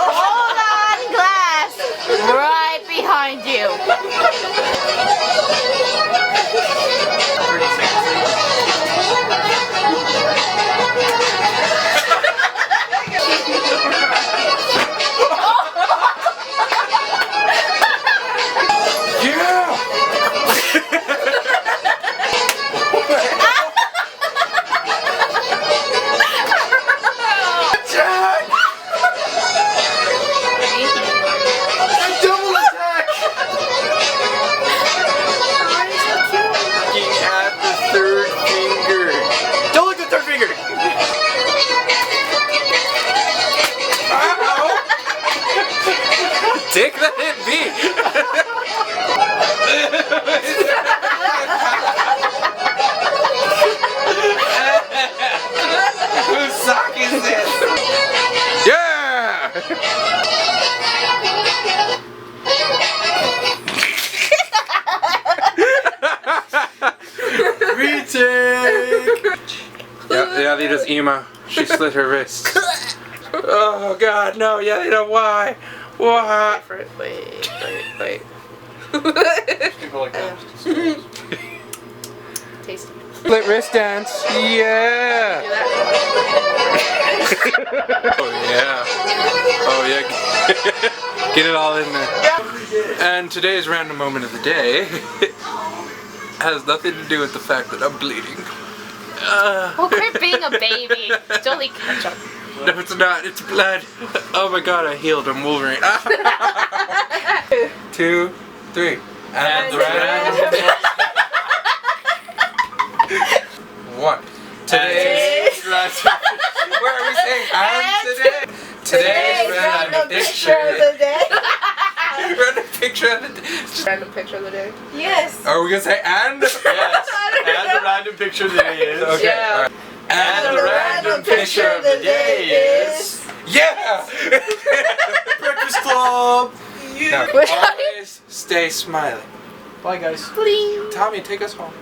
Hold on, glass! Right behind you. Dick, let it be! Whose sock is this? Yeah! Retake! Yeah, they just emo. She slit her wrist. Oh god, no, yeah, why? What? Wait. People like that. Taste. Split wrist dance. Yeah. Oh yeah. Oh yeah. Get it all in there. And today's random moment of the day has nothing to do with the fact that I'm bleeding. Oh, quit being a baby. It's only ketchup. No, it's not. It's blood. Oh my god, I healed. I'm Wolverine. 2, 3. And the random. 1. Today's random. Where are we saying? And today's random picture of the day. Random picture of the day. Random picture of the day. Yes. Are we gonna say and? Yes. And the random picture of the day is. Okay. Yeah. Right. And the random picture of the day is. Yeah! Breakfast Club! Now, always stay smiling. Bye, guys. Bling. Tommy, take us home.